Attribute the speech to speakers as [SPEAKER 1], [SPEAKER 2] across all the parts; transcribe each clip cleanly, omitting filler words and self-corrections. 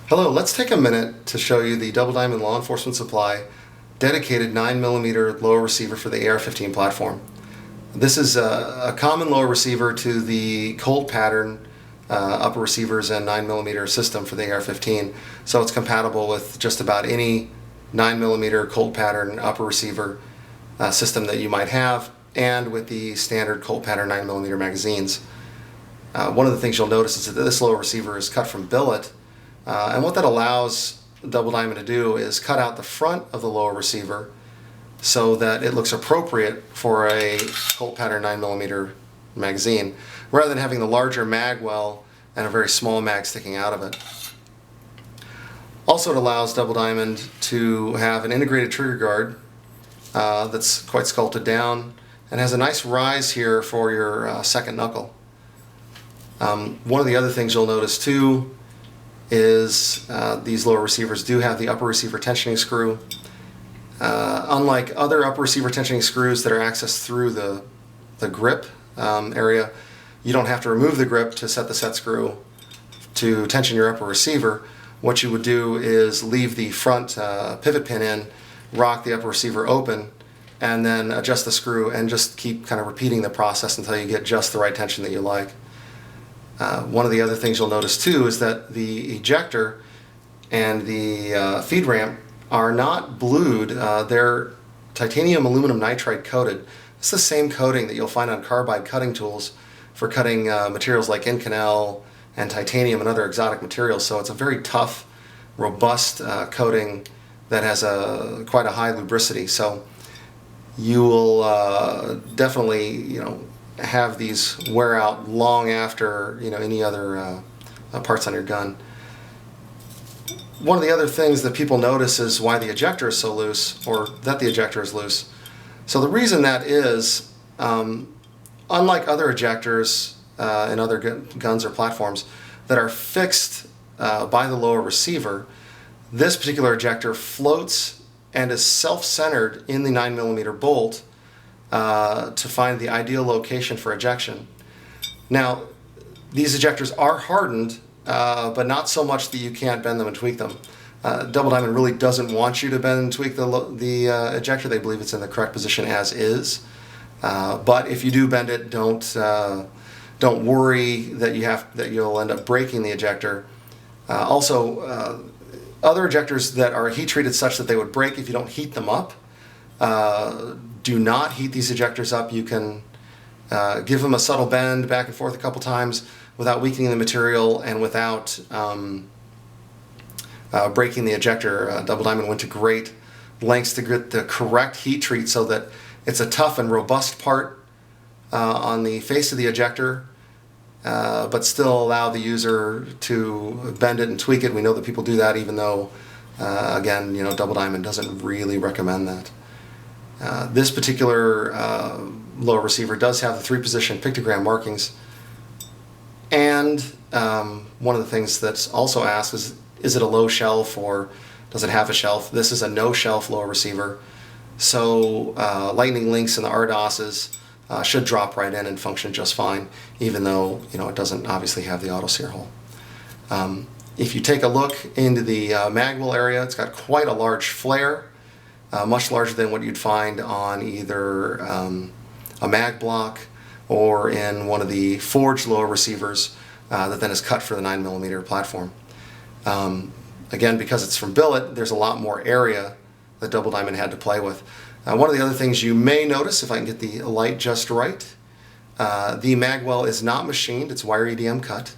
[SPEAKER 1] Hello, let's take a minute to show you the Double Diamond Law Enforcement Supply dedicated 9mm lower receiver for the AR-15 platform. This is a common lower receiver to the Colt pattern upper receivers and 9mm system for the AR-15, so it's compatible with just about any 9mm Colt pattern upper receiver system that you might have, and with the standard Colt pattern 9mm magazines. One of the things you'll notice is that this lower receiver is cut from billet. And what that allows Double Diamond to do is cut out the front of the lower receiver so that it looks appropriate for a Colt pattern 9mm magazine, rather than having the larger mag well and a very small mag sticking out of it. Also, it allows Double Diamond to have an integrated trigger guard that's quite sculpted down and has a nice rise here for your second knuckle. One of the other things you'll notice too is these lower receivers do have the upper receiver tensioning screw. Unlike other upper receiver tensioning screws that are accessed through the grip area, you don't have to remove the grip to set the set screw to tension your upper receiver. What you would do is leave the front pivot pin in, rock the upper receiver open, and then adjust the screw and just keep kind of repeating the process until you get just the right tension that you like. One of the other things you'll notice too is that the ejector and the feed ramp are not blued. They're titanium aluminum nitride coated. It's the same coating that you'll find on carbide cutting tools for cutting materials like Inconel and titanium and other exotic materials. So it's a very tough, robust coating that has quite a high lubricity. So you will definitely, have these wear out long after any other parts on your gun. One of the other things that people notice is why the ejector is so loose, or that the ejector is loose. So the reason that is, unlike other ejectors in other guns or platforms that are fixed by the lower receiver, this particular ejector floats and is self-centered in the 9mm bolt to find the ideal location for ejection. Now, these ejectors are hardened, but not so much that you can't bend them and tweak them. Double Diamond really doesn't want you to bend and tweak the ejector. They believe it's in the correct position as is. But if you do bend it, don't worry that you'll end up breaking the ejector. Also, other ejectors that are heat treated such that they would break if you don't heat them up. Do not heat these ejectors up. You can give them a subtle bend back and forth a couple times without weakening the material and without breaking the ejector. Double Diamond went to great lengths to get the correct heat treat so that it's a tough and robust part on the face of the ejector, but still allow the user to bend it and tweak it. We know that people do that, even though, again, Double Diamond doesn't really recommend that. This particular lower receiver does have the 3-position pictogram markings, and one of the things that's also asked is it a low shelf or does it have a shelf? This is a no shelf lower receiver, so lightning links and the RDOSs should drop right in and function just fine, even though it doesn't obviously have the auto sear hole. If you take a look into the magwell area, it's got quite a large flare. Much larger than what you'd find on either a mag block or in one of the forged lower receivers that then is cut for the 9mm platform. Again, because it's from billet, there's a lot more area that Double Diamond had to play with. One of the other things you may notice, if I can get the light just right, the mag well is not machined, it's wire EDM cut.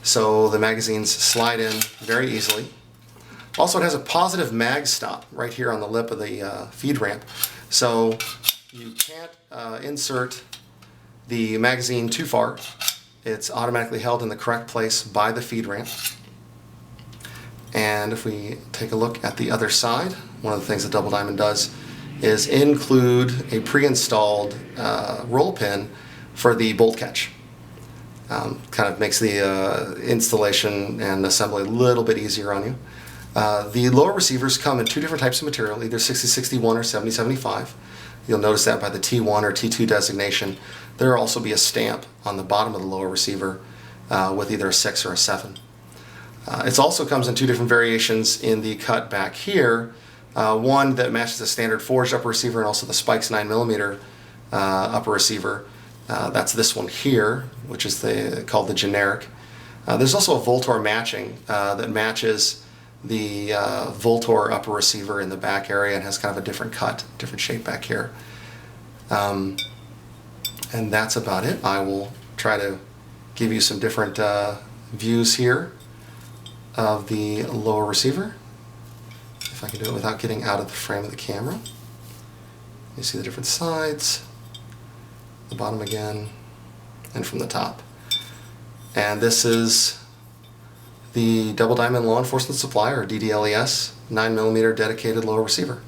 [SPEAKER 1] So the magazines slide in very easily. Also, it has a positive mag stop right here on the lip of the feed ramp, so you can't insert the magazine too far. It's automatically held in the correct place by the feed ramp. And if we take a look at the other side, one of the things that Double Diamond does is include a pre-installed roll pin for the bolt catch. Kind of makes the installation and assembly a little bit easier on you. The lower receivers come in 2 different types of material, either 6061 or 7075. You'll notice that by the T1 or T2 designation. There will also be a stamp on the bottom of the lower receiver with either a 6 or a 7. It also comes in two different variations in the cut back here. One that matches the standard forged upper receiver and also the Spikes 9mm upper receiver. That's this one here, which is called the generic. There's also a Voltor matching that matches the Voltor upper receiver in the back area and has kind of a different cut, different shape back here. And that's about it. I will try to give you some different views here of the lower receiver. If I can do it without getting out of the frame of the camera. You see the different sides, the bottom again, and from the top. And this is the Double Diamond Law Enforcement Supply, or DDLES, 9mm dedicated lower receiver.